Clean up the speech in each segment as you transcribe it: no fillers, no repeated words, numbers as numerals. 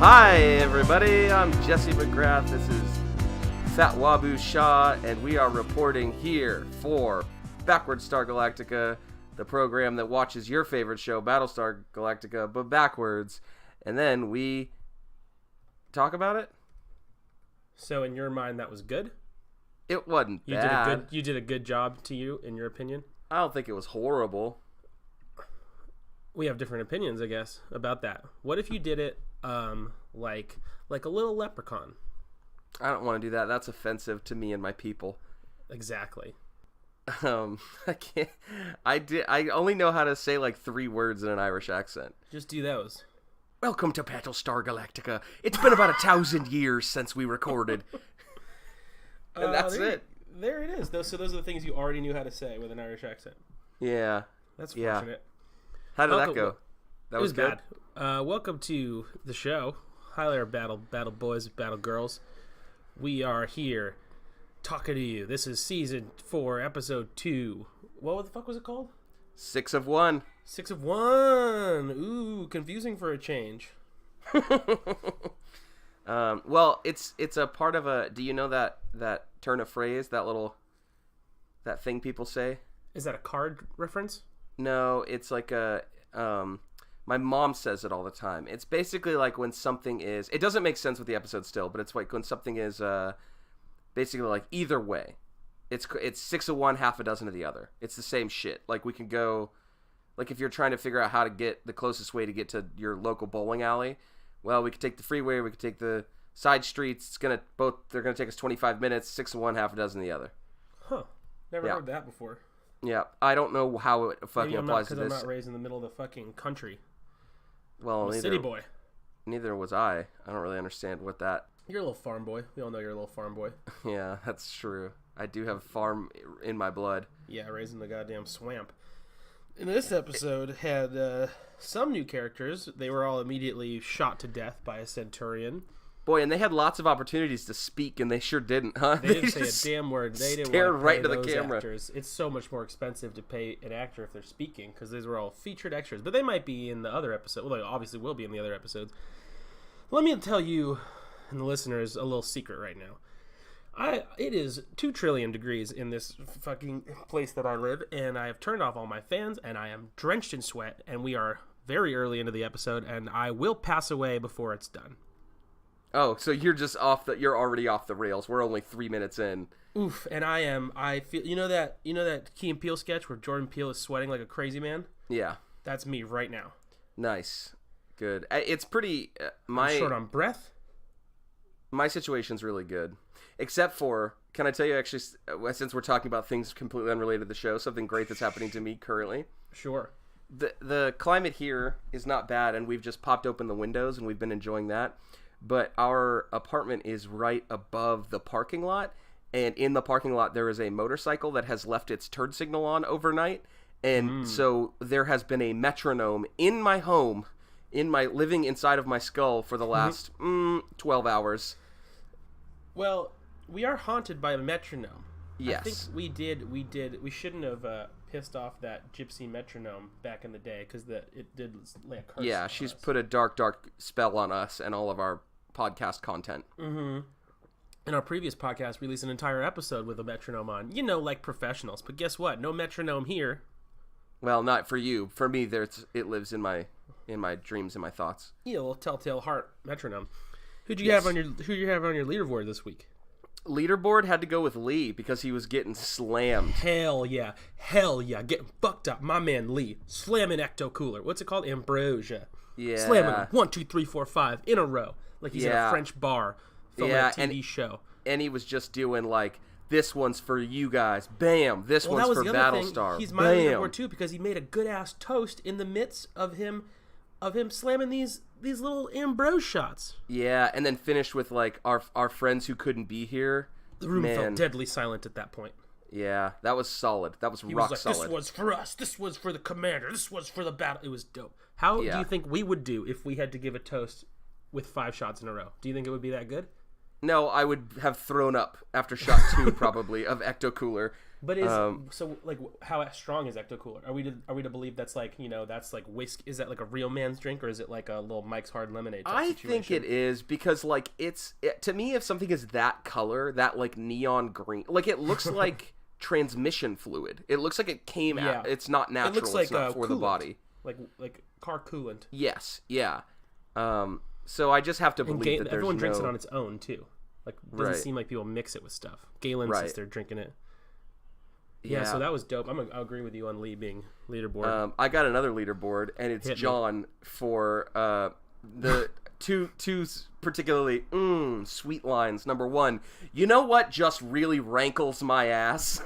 Hi, everybody. I'm Jesse McGrath. This is Fat Wabu Shah, and we are reporting here for Backwards Star Galactica, the program that watches your favorite show, Battlestar Galactica, but backwards, and then we talk about it. So, in your mind, that was good? It wasn't bad. You did a good job, to you, in your opinion? I don't think it was horrible. We have different opinions, I guess, about that. What if you did it like a little leprechaun? I don't want to do that. That's offensive to me and my people. Exactly. I can't. I only know how to say like 3 words in an Irish accent. Just do those. Welcome to Battlestar Galactica. It's been about 1,000 years since we recorded. And that's it. There it is. So those are the things you already knew how to say with an Irish accent. Yeah. That's fortunate. How did that go? That was good. Bad. Welcome to the show. Hi there, battle boys, battle girls. We are here talking to you. This is season 4, episode 2. What the fuck was it called? 6 of 1. 6 of 1. Ooh, confusing for a change. Well, it's a part of a. Do you know that turn of phrase? That thing people say. Is that a card reference? No, it's like a. My mom says it all the time. It's basically like when something is. It doesn't make sense with the episode still, but it's like when something is basically like either way. It's 6 of one, half a dozen of the other. It's the same shit. Like we can go. Like if you're trying to figure out how to get the closest way to get to your local bowling alley, well, we could take the freeway, we could take the side streets. They're gonna take us 25 minutes. 6 of one, half a dozen of the other. Huh? Never heard that before. Yeah, I don't know how it fucking applies to this. Because I'm not raised in the middle of the fucking country. Well, I'm a city boy. Neither was I. I don't really understand what that. You're a little farm boy. We all know you're a little farm boy. Yeah, that's true. I do have farm in my blood. Yeah, raised in the goddamn swamp. And this episode had some new characters. They were all immediately shot to death by a centurion. Boy, and they had lots of opportunities to speak, and they sure didn't, huh? They didn't say a damn word. They didn't stared want to right pay into the those camera. Actors. It's so much more expensive to pay an actor if they're speaking, because these were all featured extras. But they might be in the other episode. Well, they obviously will be in the other episodes. Let me tell you and the listeners a little secret right now. It is 2 trillion degrees in this fucking place that I live, and I have turned off all my fans, and I am drenched in sweat, and we are very early into the episode, and I will pass away before it's done. Oh, so you're just you're already off the rails. We're only 3 minutes in. Oof, and I feel, you know that Key and Peele sketch where Jordan Peele is sweating like a crazy man? Yeah. That's me right now. Nice. Good. It's pretty, I'm short on breath. My situation's really good. Except for, can I tell you actually, since we're talking about things completely unrelated to the show, something great that's happening to me currently? Sure. The climate here is not bad, and we've just popped open the windows, and we've been enjoying that. But our apartment is right above the parking lot, and in the parking lot there is a motorcycle that has left its turd signal on overnight, and so there has been a metronome in my home, living inside of my skull for the last 12 hours. Well, we are haunted by a metronome. Yes. I think we shouldn't have pissed off that gypsy metronome back in the day, because it did lay a curse. Yeah, she's put a dark spell on us and all of our podcast content. Mm-hmm. In our previous podcast, we released an entire episode with a metronome on. Like professionals. But guess what? No metronome here. Well, not for you. For me, it lives in my dreams and my thoughts. Yeah, a little telltale heart metronome. Who you have on your leaderboard this week? Leaderboard had to go with Lee because he was getting slammed. Hell yeah, getting fucked up. My man Lee slamming Ecto Cooler. What's it called? Ambrosia. Yeah, slamming him 1, 2, 3, 4, 5 in a row, like he's in a French bar filming a TV show. And he was just doing like, this one's for you guys. Bam. This one's for Battlestar. He's my leaderboard too because he made a good ass toast in the midst of him slamming these little Ambrose shots. Yeah, and then finished with like our friends who couldn't be here. The room felt deadly silent at that point. Yeah, that was solid. That was rock solid. This was for us. This was for the commander. This was for the battle. It was dope. How do you think we would do if we had to give a toast with 5 shots in a row? Do you think it would be that good? No, I would have thrown up after shot 2 probably of Ecto Cooler. But so like how strong is Ecto Cooler? Are we to believe that's like that's like whiskey? Is that like a real man's drink or is it like a little Mike's Hard Lemonade type situation? think it is because like to me if something is that color, that like neon green, like it looks like transmission fluid. It looks like it came out. It's not natural. It looks like it's not for the body. Like car coolant. Yes. Yeah. So I just have to believe that everyone drinks it on its own too. Like doesn't seem like people mix it with stuff. Galen says they're drinking it. Yeah, so that was dope. I'll agree with you on Lee being leaderboard. I got another leaderboard, and it's John for the two particularly sweet lines. Number 1, you know what just really rankles my ass?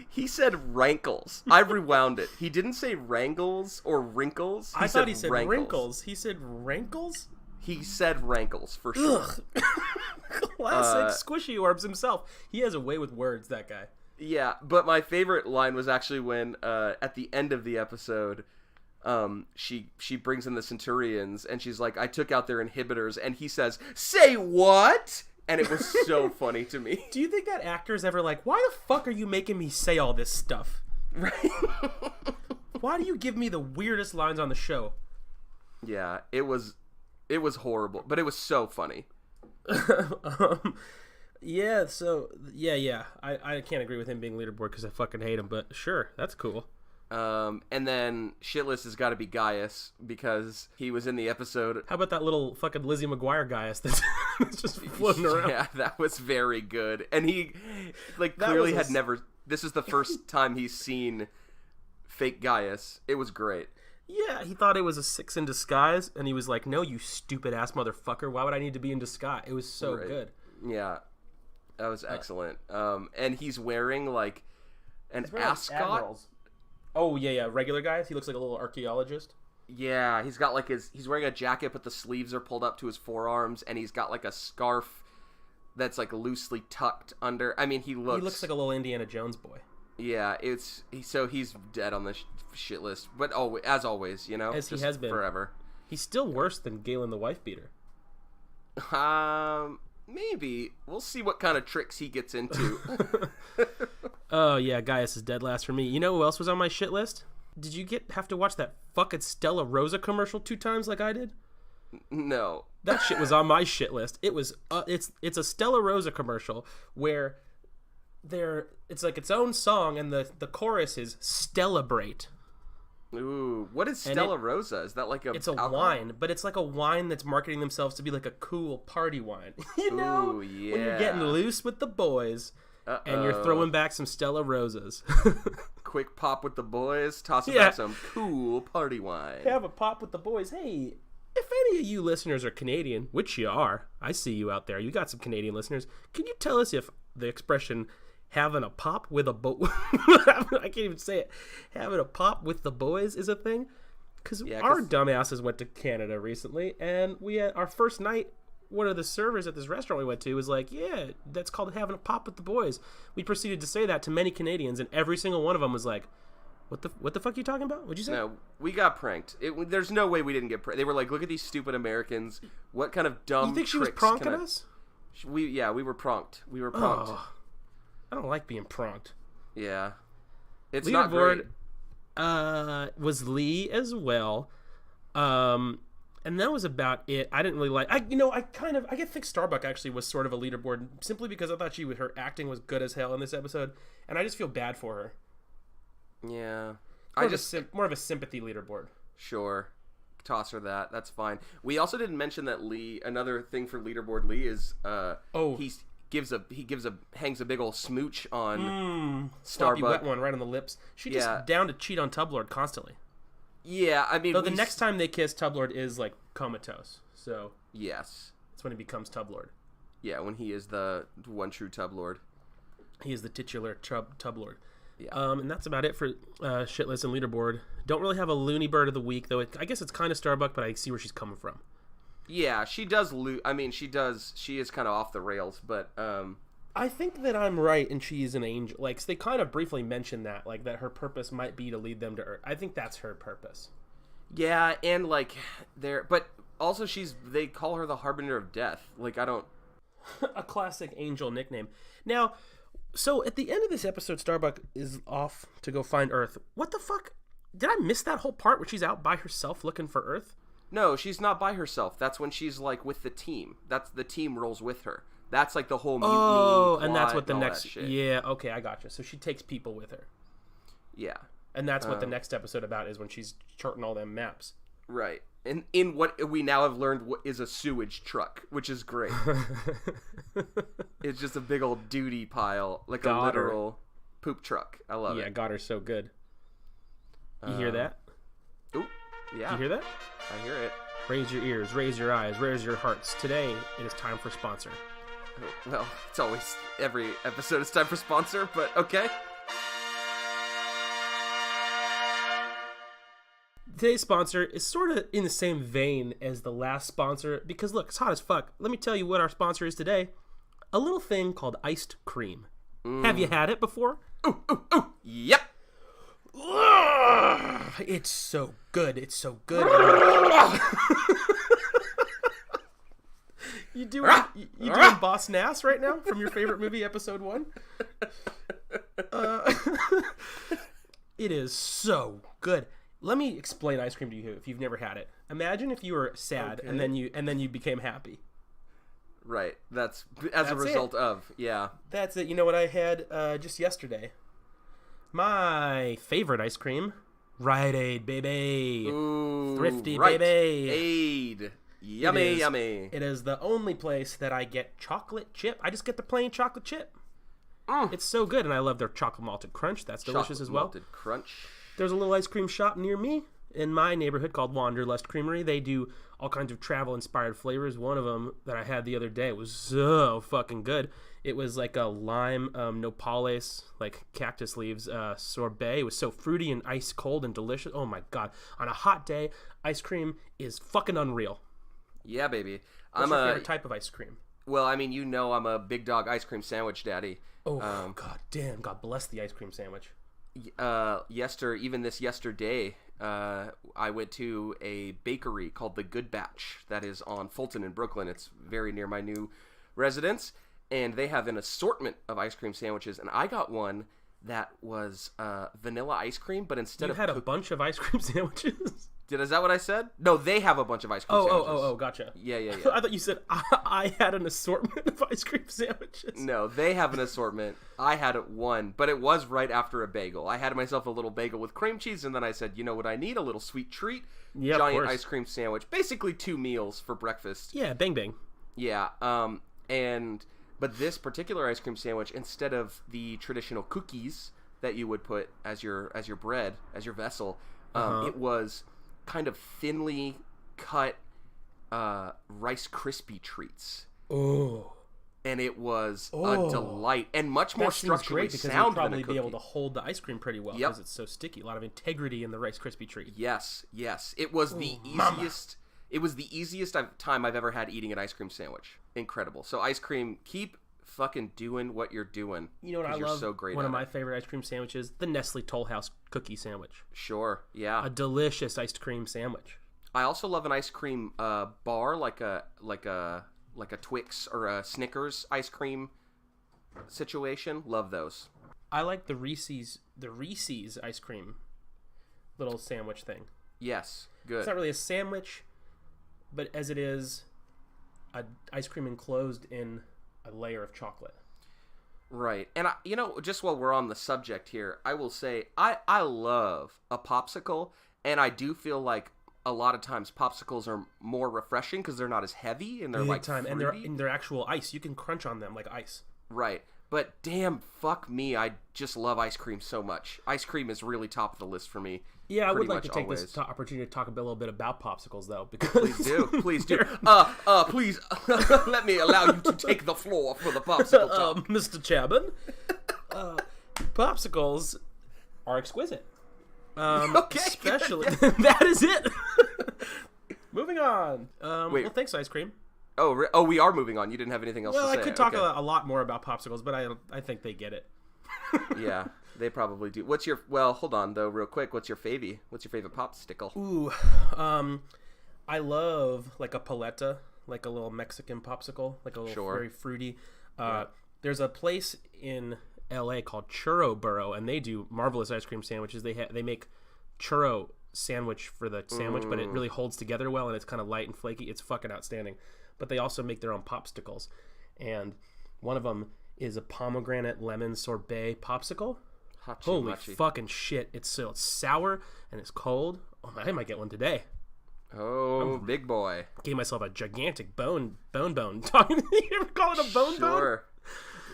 He said rankles. I rewound it. He didn't say wrangles or wrinkles. I thought he said wrinkles. He said rankles? He said rankles for sure. Classic squishy orbs himself. He has a way with words, that guy. Yeah, but my favorite line was actually when at the end of the episode, she brings in the Centurions and she's like, I took out their inhibitors, and he says, say what? And it was so funny to me. Do you think that actor's ever like, why the fuck are you making me say all this stuff? Right. Why do you give me the weirdest lines on the show? Yeah, it was horrible, but it was so funny. Yeah, so yeah. I can't agree with him being leaderboard because I fucking hate him, but sure, that's cool. And then shitless has got to be Gaius because he was in the episode. How about that little fucking Lizzy McGuire Gaius that's just floating around? Yeah, that was very good. And he like clearly had never. This is the first time he's seen fake Gaius. It was great. Yeah, he thought it was a 6 in disguise, and he was like, no, you stupid ass motherfucker. Why would I need to be in disguise? It was so good. Yeah, that was excellent. And he's wearing like an ascot. Oh, yeah, regular guys. He looks like a little archaeologist. Yeah, he's got like he's wearing a jacket, but the sleeves are pulled up to his forearms, and he's got like a scarf that's like loosely tucked under. I mean, he looks like a little Indiana Jones boy. Yeah, he's dead on the shit list, but as always, as he has been forever. He's still worse than Galen the wife beater. Maybe we'll see what kind of tricks he gets into. Oh yeah, Gaius is dead last for me. You know who else was on my shit list? Did you have to watch that fucking Stella Rosa commercial 2 times like I did? No, that shit was on my shit list. It was it's a Stella Rosa commercial where it's like its own song, and the chorus is Stellabrate. Ooh, what is Stella Rosa? Is that like it's a alcohol? Wine, but it's like a wine that's marketing themselves to be like a cool party wine. Ooh, yeah. When you're getting loose with the boys and you're throwing back some Stella Rosas. Quick pop with the boys, tossing back some cool party wine. Have a pop with the boys. Hey, if any of you listeners are Canadian, which you are, I see you out there. You got some Canadian listeners. Can you tell us if the expression having a pop with a I can't even say it. Having a pop with the boys is a thing? Because our dumbasses went to Canada recently, and we had our first night. One of the servers at this restaurant we went to was like, yeah, that's called having a pop with the boys. We proceeded to say that to many Canadians, and every single one of them was like, what the fuck are you talking about? What'd you say? No, we got pranked. There's no way we didn't get pranked. They were like, look at these stupid Americans. What kind of dumb You think she was tricks pranking us? We were pranked. We were pranked. Oh, I don't like being pranked. Yeah. It's not great. Was Lee as well. And that was about it. I didn't really like. I think Starbuck actually was sort of a leaderboard simply because I thought her acting was good as hell in this episode, and I just feel bad for her. Yeah, more of a sympathy leaderboard. Sure, toss her that. That's fine. We also didn't mention that Lee. Another thing for leaderboard Lee is he hangs a big old smooch on Starbuck. Wet one right on the lips. She just down to cheat on Tublord constantly. Yeah, I mean... Though the next time they kiss, Tublord is, like, comatose. So... Yes. That's when he becomes Tublord. Yeah, when he is the one true Tublord. He is the titular Tublord. Yeah. And that's about it for Shitless and Leaderboard. Don't really have a loony bird of the week, though. I guess it's kind of Starbuck, but I see where she's coming from. Yeah, she does... She is kind of off the rails, but... I think that I'm right, and she's an angel. Like, so they kind of briefly mentioned that, like, that her purpose might be to lead them to Earth. I think that's her purpose. Yeah, and, like, but also they call her the Harbinger of Death. Like, I don't... A classic Angel nickname. Now, so at the end of this episode, Starbuck is off to go find Earth. What the fuck? Did I miss that whole part where she's out by herself looking for Earth? No, she's not by herself. That's when she's like with the team. That's the team rolls with her. That's like the whole mutiny. Oh, and that's what the and next. shit. Yeah, okay, I gotcha. So she takes people with her. Yeah. And that's what the next episode about is when she's charting all them maps. Right. And in what we now have learned what is a sewage truck, which is great. It's just a big old duty pile, like a literal poop truck. I love it. Yeah, got her so good. You hear that? Ooh, yeah. You hear that? I hear it. Raise your ears, raise your eyes, raise your hearts. Today, it is time for sponsor. Well, it's always, every episode is time for sponsor, but okay. Today's sponsor is sort of in the same vein as the last sponsor because, look, it's hot as fuck. Let me tell you what our sponsor is today. A little thing called iced cream. Have you had it before? Ooh, ooh, ooh. Yep. It's so good. It's so good. You doing Boss Nass right now from your favorite movie, Episode 1? It is so good. Let me explain ice cream to you if you've never had it. Imagine if you were sad and then you became happy. Right. That's a result of. Yeah. That's it. You know what I had just yesterday? My favorite ice cream, Rite Aid, baby. Ooh, Thrifty, right. baby. Aid. Yummy, yummy. It is the only place that I get chocolate chip. I just get the plain chocolate chip. It's so good, and I love their chocolate malted crunch. That's delicious as well. Malted crunch. There's a little ice cream shop near me in my neighborhood called Wanderlust Creamery. They do all kinds of travel-inspired flavors. One of them that I had the other day was so fucking good. It was like a lime nopales, like cactus leaves sorbet. It was so fruity and ice cold and delicious. Oh my god! On a hot day, ice cream is fucking unreal. Yeah, baby. What's your favorite type of ice cream? Well, I mean, you know, I'm a big dog ice cream sandwich daddy. Oh god damn! God bless the ice cream sandwich. Yesterday, I went to a bakery called the Good Batch that is on Fulton in Brooklyn. It's very near my new residence, and they have an assortment of ice cream sandwiches, and I got one that was vanilla ice cream, but instead you had a bunch of ice cream sandwiches. Is that what I said? No, they have a bunch of ice cream sandwiches. Oh, gotcha. Yeah. I thought you said I had an assortment of ice cream sandwiches. No, they have an assortment. I had one, but it was right after a bagel. I had myself a little bagel with cream cheese, and then I said, you know what I need? A little sweet treat. Yeah, giant ice cream sandwich. Basically 2 meals for breakfast. Yeah, bang bang. Yeah, but this particular ice cream sandwich, instead of the traditional cookies that you would put as your bread, as your vessel, it was kind of thinly cut Rice Krispie treats. Oh. And it was a delight and much more structurally sound than a cookie. You'll probably be able to hold the ice cream pretty well because it's so sticky. A lot of integrity in the Rice Krispie treat. Yes. It was the easiest. It was the easiest time I've ever had eating an ice cream sandwich. Incredible. So ice cream, keep fucking doing what you're doing. You know what I love? So great. One of my favorite ice cream sandwiches, the Nestle Toll House cookie sandwich. Sure. Yeah. A delicious ice cream sandwich. I also love an ice cream bar, like a Twix or a Snickers ice cream situation. Love those. I like the Reese's ice cream little sandwich thing. Yes. Good. It's not really a sandwich, but as it is, a ice cream enclosed in a layer of chocolate. Right. And, just while we're on the subject here, I will say I love a popsicle, and I do feel like a lot of times popsicles are more refreshing because they're not as heavy and they're big like time. fruity. And they're actual ice. You can crunch on them like ice. Right. But damn, fuck me, I just love ice cream so much. Ice cream is really top of the list for me. Yeah, I would like to take this opportunity to talk a little bit about popsicles, though, because please do. Please let me allow you to take the floor for the popsicle talk. Mr. Chabin. Popsicles are exquisite. Okay, especially that is it. Moving on. Wait. Well, thanks, ice cream. Oh, we are moving on. You didn't have anything else to say. Well, I could talk a lot more about popsicles, but I think they get it. Yeah, they probably do. Hold on, though, real quick. What's your favorite popsicle? Ooh, I love, like, a paleta, like a little Mexican popsicle, like a little Sure. very fruity. There's a place in LA called Churro Burrow, and they do marvelous ice cream sandwiches. They make churro sandwich for the sandwich, but it really holds together well, and it's kind of light and flaky. It's fucking outstanding. But they also make their own popsicles, and one of them is a pomegranate lemon sorbet popsicle. Holy fucking shit! It's sour and it's cold. Oh, I might get one today. Oh, big boy! Gave myself a gigantic bone. Talking, you ever call it a bone? Sure.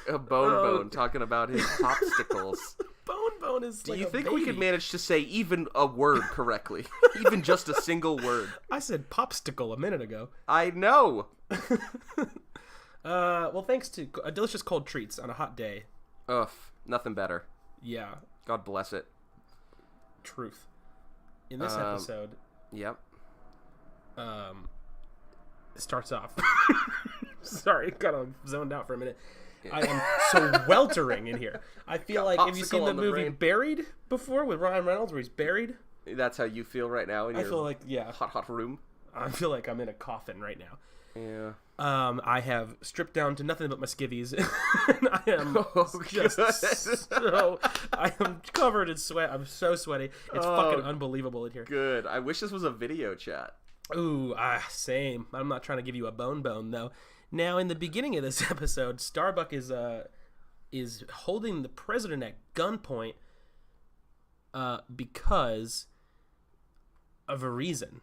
A bone talking about his popsicles. Bone is. Do like you a think baby. we could manage to say even a word correctly? Even just a single word? I said popsicle a minute ago. I know. Well, thanks to delicious cold treats on a hot day. Ugh, nothing better. Yeah. God bless it. Truth. In this episode. Yep. It starts off. Sorry, kind of zoned out for a minute. I am so weltering in here. I feel like, have you seen the movie Buried before with Ryan Reynolds where he's buried? That's how you feel right now in your feel like, yeah. hot room? I feel like I'm in a coffin right now. Yeah. I have stripped down to nothing but my skivvies. And I am I am covered in sweat. I'm so sweaty. It's fucking unbelievable in here. Good. I wish this was a video chat. Ooh, same. I'm not trying to give you a bone though. Now, in the beginning of this episode, Starbuck is holding the president at gunpoint because of a reason.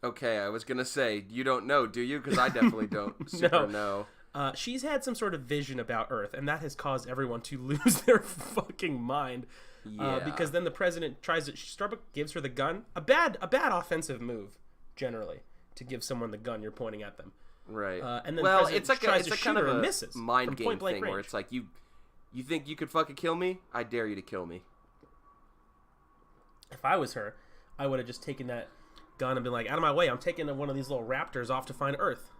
Okay, I was gonna say, you don't know, do you? Because I definitely don't super know. She's had some sort of vision about Earth, and that has caused everyone to lose their fucking mind. Yeah. Because then the president Starbuck gives her the gun. A bad offensive move, generally, to give someone the gun you're pointing at them. Right. And then it's like tries a to shoot kind of her a and misses mind from game point-blank thing range. where it's like you think you could fucking kill me? I dare you to kill me. If I was her, I would have just taken that gun and been like, out of my way, I'm taking one of these little raptors off to find Earth.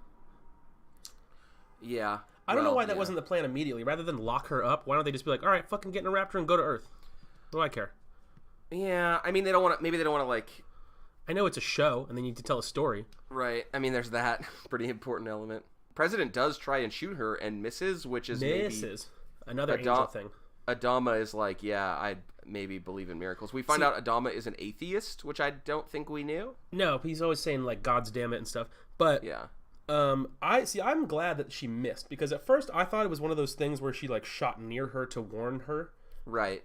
Yeah. I don't know why that wasn't the plan immediately. Rather than lock her up, why don't they just be like, all right, fucking get in a raptor and go to Earth? What do I care? Yeah, I mean, they don't want to, maybe they don't want to, like... I know it's a show, and they need to tell a story. Right. I mean, there's that pretty important element. President does try and shoot her and misses, which is maybe... Another angel thing. Adama is like, yeah, I maybe believe in miracles. We find out Adama is an atheist, which I don't think we knew. No, he's always saying, like, God's damn it and stuff. But, yeah. I'm glad that she missed, because at first I thought it was one of those things where she, like, shot near her to warn her. Right.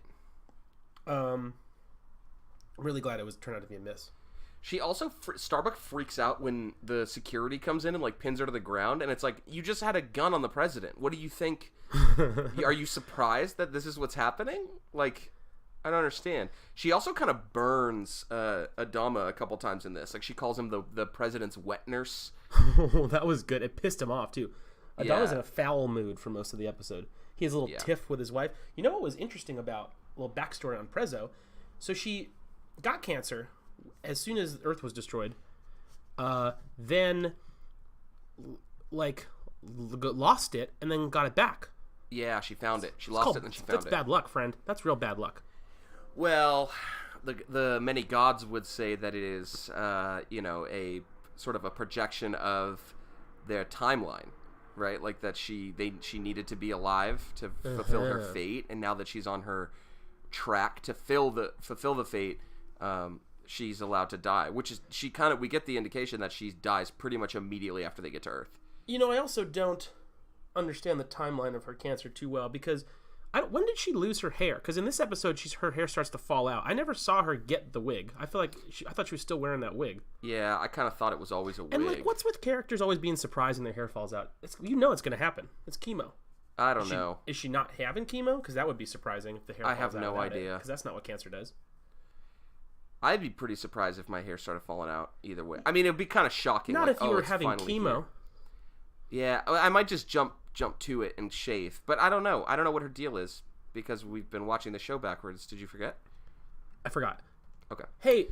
I'm really glad it turned out to be a miss. She also, Starbuck freaks out when the security comes in and, like, pins her to the ground, and it's like, you just had a gun on the president. What do you think? Are you surprised that this is what's happening? Like, I don't understand. She also kind of burns Adama a couple times in this. Like, she calls him the president's wet nurse. Oh, that was good. It pissed him off, too. Adama's in a foul mood for most of the episode. He has a little tiff with his wife. You know what was interesting about a little backstory on Prezzo? So she got cancer as soon as Earth was destroyed. Then, like, lost it and then got it back. Yeah, she found it. She lost it and then she found it. That's bad luck, friend. That's real bad luck. Well, the many gods would say that it is, a sort of a projection of their timeline, right? Like that she needed to be alive to fulfill her fate, and now that she's on her track to fulfill the fate, she's allowed to die. Which is we get the indication that she dies pretty much immediately after they get to Earth. You know, I also don't understand the timeline of her cancer too well, because when did she lose her hair? Because in this episode, her hair starts to fall out. I never saw her get the wig. I feel like I thought she was still wearing that wig. Yeah, I kind of thought it was always a wig. And like, what's with characters always being surprised when their hair falls out? It's going to happen. It's chemo. I don't know. Is she not having chemo? Because that would be surprising if the hair falls out. I have no idea. Because that's not what cancer does. I'd be pretty surprised if my hair started falling out either way. I mean, it would be kind of shocking. Not if you were having chemo. Here. Yeah, I might just jump to it and shave. But I don't know. I don't know what her deal is, because we've been watching the show backwards. Did you forget? I forgot. Okay. Hey,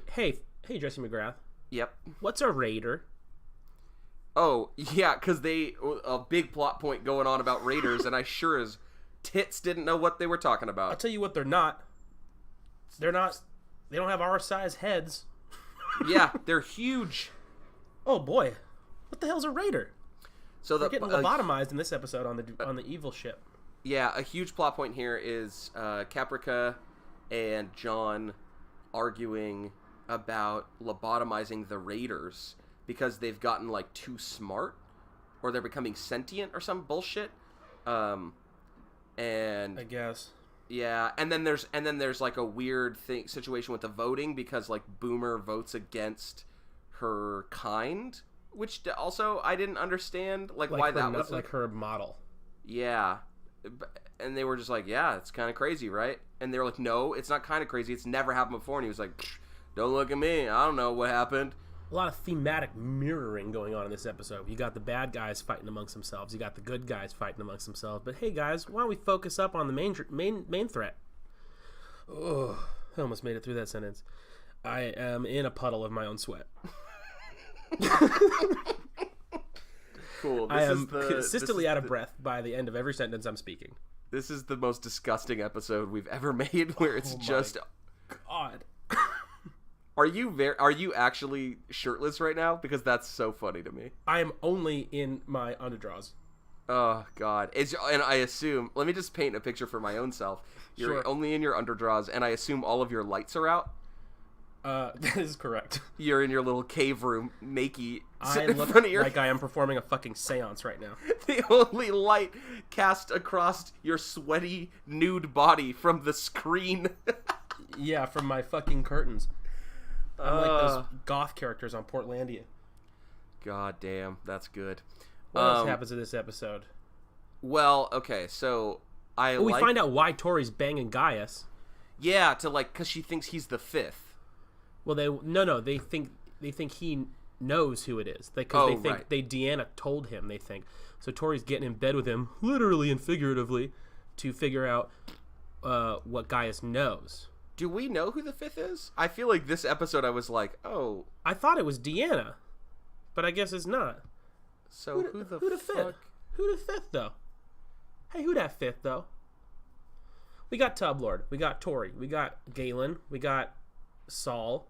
Jesse McGrath. Yep. What's a raider? Oh, yeah, because a big plot point going on about raiders, and I sure as tits didn't know what they were talking about. I'll tell you what they're not. They don't have our size heads. Yeah, they're huge. Oh, boy. What the hell's a raider? So they're getting lobotomized in this episode on the evil ship. Yeah, a huge plot point here is Caprica and John arguing about lobotomizing the Raiders because they've gotten like too smart, or they're becoming sentient or some bullshit. And I guess. Yeah, and then there's like a weird situation with the voting because like Boomer votes against her kind, which also I didn't understand like why that was like her model. Yeah. And they were just like, yeah, it's kind of crazy, right? And they were like, no, it's not kind of crazy. It's never happened before. And he was like, don't look at me. I don't know what happened. A lot of thematic mirroring going on in this episode. You got the bad guys fighting amongst themselves. You got the good guys fighting amongst themselves. But hey, guys, why don't we focus up on the main threat? Oh, I almost made it through that sentence. I am in a puddle of my own sweat. Cool. I am consistently out of breath by the end of every sentence I'm speaking. This is the most disgusting episode we've ever made, where it's just God. Are you actually shirtless right now? Because that's so funny to me. I am only in my underdrawers. Oh God! And I assume. Let me just paint a picture for my own self. You're only in your underdrawers, and I assume all of your lights are out. That is correct. You're in your little cave room, naked. I look like I am performing a fucking seance right now. The only light cast across your sweaty, nude body from the screen. Yeah, from my fucking curtains. I'm like those goth characters on Portlandia. God damn, that's good. What else happens in this episode? Well, okay, so we find out why Tori's banging Gaius. Yeah, because she thinks he's the fifth. Well, they think he knows who it is. They think Deanna told him. They think so. Tori's getting in bed with him, literally and figuratively, to figure out what Gaius knows. Do we know who the fifth is? I feel like this episode I was like, oh. I thought it was Deanna, but I guess it's not. So who the fuck? Fifth? Who the fifth, though? Hey, who that fifth, though? We got Tublord. We got Tori. We got Galen. We got Saul.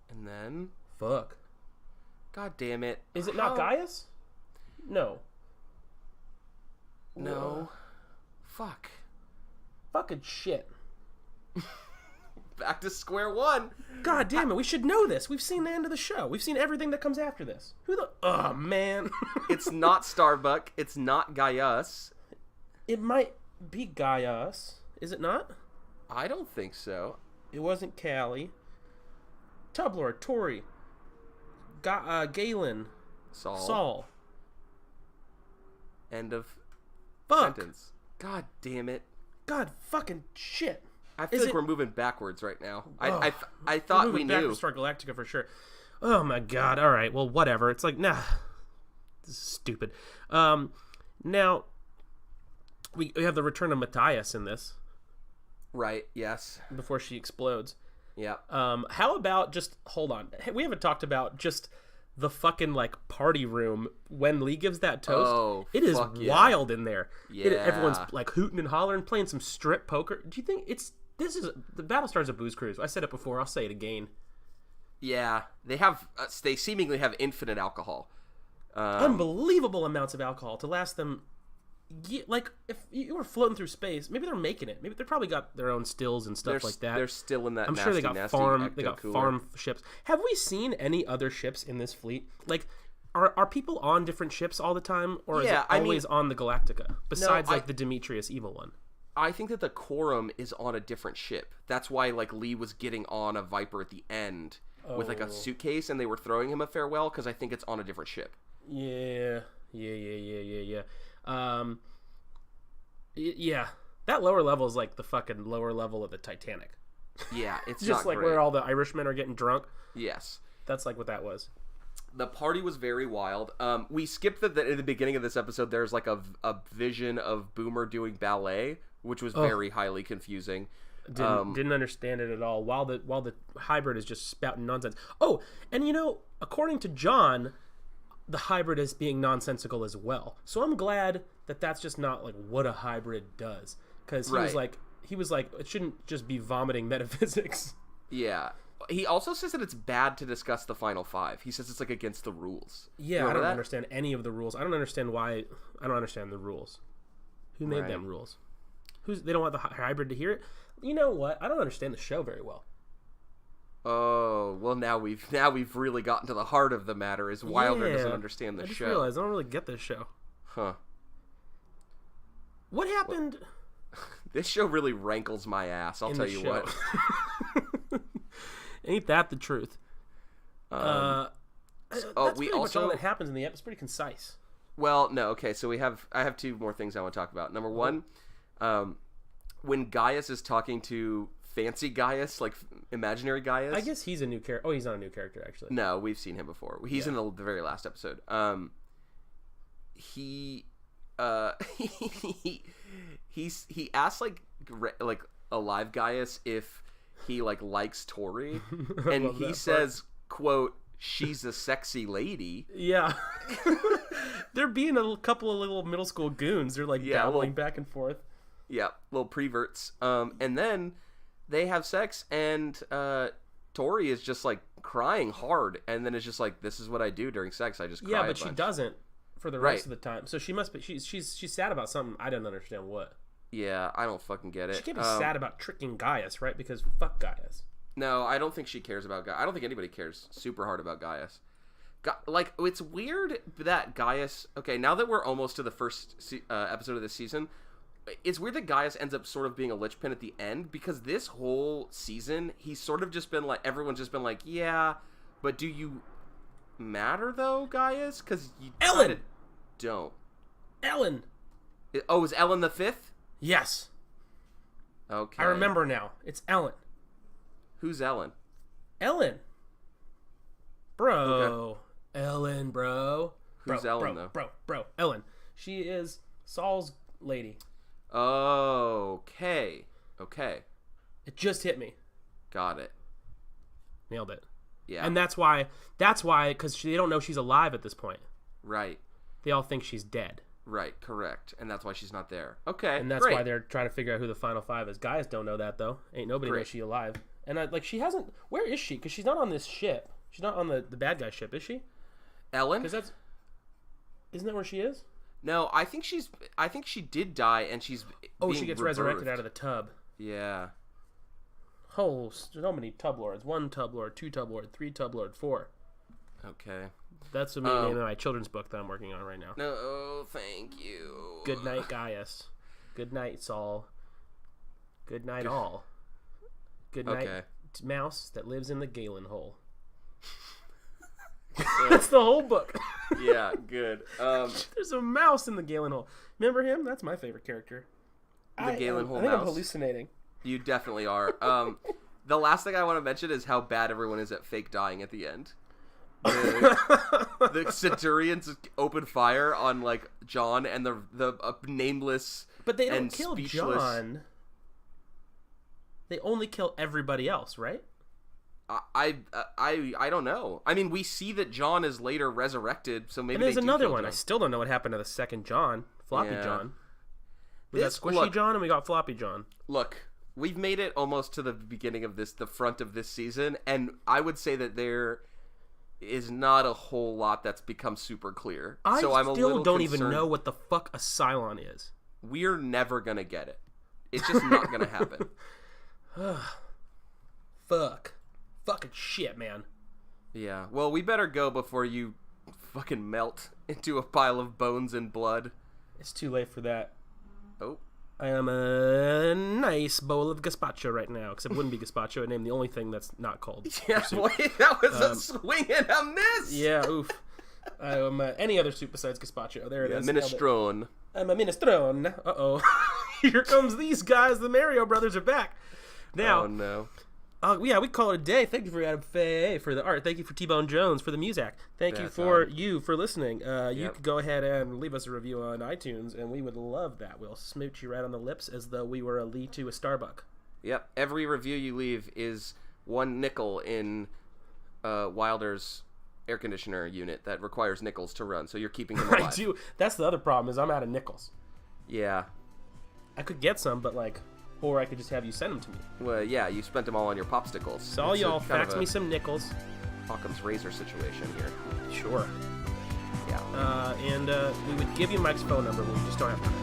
And then? Fuck. God damn it. Is it not Gaius? No. No. Fuck. Fucking shit. Back to square one. God damn it, we should know this. We've seen the end of the show. We've seen everything that comes after this. Oh, man. It's not Starbuck. It's not Gaius. It might be Gaius. Is it not? I don't think so. It wasn't Callie. Tublord, Tori, Galen, Saul. End of sentence. God damn it. God fucking shit. I feel like we're moving backwards right now. I thought we knew. Backwards to Galactica for sure. Oh my God. All right. Well, whatever. It's like, nah. This is stupid. Now, we have the return of McGaius in this. Right. Yes. Before she explodes. Yeah. How about just hold on? We haven't talked about just the fucking like party room when Lee gives that toast. Oh, it is wild in there. Yeah. Everyone's like hooting and hollering, playing some strip poker. Do you think this is the Battlestar's a booze cruise? I said it before. I'll say it again. Yeah, they seemingly have infinite alcohol. Unbelievable amounts of alcohol to last them. Like if you were floating through space, maybe they're making it. Maybe they probably got their own stills and stuff like that. They're still in that. I'm sure they got farm ships. Have we seen any other ships in this fleet? Like, are people on different ships all the time, or is it always on the Galactica? Besides, the Demetrius evil one. I think that the Quorum is on a different ship. That's why like Lee was getting on a Viper at the end with like a suitcase, and they were throwing him a farewell because I think it's on a different ship. Yeah. Yeah, that lower level is like the fucking lower level of the Titanic. Yeah, it's just not like great. Where all the Irishmen are getting drunk. Yes, that's like what that was. The party was very wild. We skipped that in the beginning of this episode. There's like a vision of Boomer doing ballet, which was very highly confusing. Didn't understand it at all. While the hybrid is just spouting nonsense. Oh, and according to John, the hybrid is being nonsensical as well. So I'm glad that that's just not like what a hybrid does, because he was like it shouldn't just be vomiting metaphysics. Yeah. he also says that it's bad to discuss the final 5. He says it's like against the rules. Yeah, I don't understand any of the rules. I don't understand why. I don't understand the rules. Who made them rules? They don't want the hybrid to hear it. You know what? I don't understand the show very well. Oh, well, now we've really gotten to the heart of the matter. Is Wilder doesn't understand the show. I just realized I don't really get this show. Huh. What happened? This show really rankles my ass. I'll tell you what. Ain't that the truth? That's we pretty also much all that happens in the episode. It's pretty concise. Well, no, okay. So I have 2 more things I want to talk about. Number 1, when Gaius is talking to fancy Gaius, like imaginary Gaius. I guess he's a new character. Oh, he's not a new character actually. No, we've seen him before. He's in the very last episode. He asks like a live Gaius if he likes Tori, and he says, "quote she's a sexy lady." Yeah, they're being a couple of little middle school goons. They're babbling back and forth. Yeah, little preverts. And then they have sex, and Tori is just crying hard, and then it's just this is what I do during sex. I just cry. Yeah, but she doesn't for the rest of the time. So she must be. She's sad about something. I don't understand what. Yeah, I don't fucking get it. She can't be sad about tricking Gaius, right? Because fuck Gaius. No, I don't think she cares about Gaius. I don't think anybody cares super hard about Gaius. It's weird that Gaius... Okay, now that we're almost to the first episode of this season, it's weird that Gaius ends up sort of being a linchpin at the end, because this whole season, he's sort of just been everyone's just been yeah, but do you matter, though, Gaius? Because you Ellen! Don't. Ellen! Is Ellen the 5th? Yes. Okay. I remember now. It's Ellen. Who's Ellen? Ellen. Bro. Okay. Ellen, bro. Who's Ellen, though? Bro. Ellen. She is Saul's lady. Okay. It just hit me. Got it. Nailed it. Yeah. And that's why, because they don't know she's alive at this point. Right. They all think she's dead. Right, correct. And that's why she's not there. Okay, and that's why they're trying to figure out who the final 5 is. Guys don't know that, though. Ain't nobody knows she's alive. And she hasn't... Where is she? Because she's not on this ship. She's not on the bad guy ship, is she? Ellen? Because isn't that where she is? No, I think she did die, and she's being she gets rebirthed. Resurrected out of the tub. Yeah. Oh, so many tub lords. 1 tub lord, 2 tub lord, 3 tub lord, 4. Okay. That's the name of my children's book that I'm working on right now. No, thank you. Good night, Gaius. Good night, Saul. Good night, all. Good night, mouse that lives in the Galen hole. That's the whole book. Yeah, good. There's a mouse in the Galen hole. Remember him? That's my favorite character. The Galen hole mouse. I think I'm hallucinating. You definitely are. The last thing I want to mention is how bad everyone is at fake dying at the end. The Centurions open fire on John and the nameless, but they don't and kill speechless. John. They only kill everybody else, right? I don't know. I mean, we see that John is later resurrected, so maybe. And there's another one. John. I still don't know what happened to the second John, Floppy John. We got Squishy look, John and we got Floppy John. Look, we've made it almost to the beginning of the front of this season, and I would say that there is not a whole lot that's become super clear. I so I'm still don't even know what the fuck a Cylon is. We're never gonna get it. It's just not gonna happen. Fucking shit, man. Yeah. Well, we better go before you fucking melt into a pile of bones and blood. It's too late for that. Oh. I am a nice bowl of gazpacho right now, except it wouldn't be gazpacho. I named the only thing that's not called. Yeah, wait, that was a swing and a miss. Yeah, oof. Any other soup besides gazpacho. There it is. Minestrone. I'm a minestrone. Uh-oh. Here comes these guys. The Mario brothers are back. Now, oh, no. Yeah, we call it a day. Thank you for Adam Faye for the art. Thank you for T-Bone Jones for the music. Thank you for listening. You could go ahead and leave us a review on iTunes, and we would love that. We'll smooch you right on the lips as though we were a Lee to a Starbuck. Yep. Every review you leave is 1 nickel in Wilder's air conditioner unit that requires nickels to run, so you're keeping him alive. I do. That's the other problem is I'm out of nickels. Yeah. I could get some, but Or I could just have you send them to me. Well, yeah, you spent them all on your popsicles. So all y'all fax me some nickels. Occam's razor situation here. Sure. Yeah. And we would give you Mike's phone number, but we just don't have time.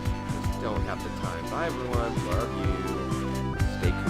Just don't have the time. Bye, everyone. Love you. Stay cool.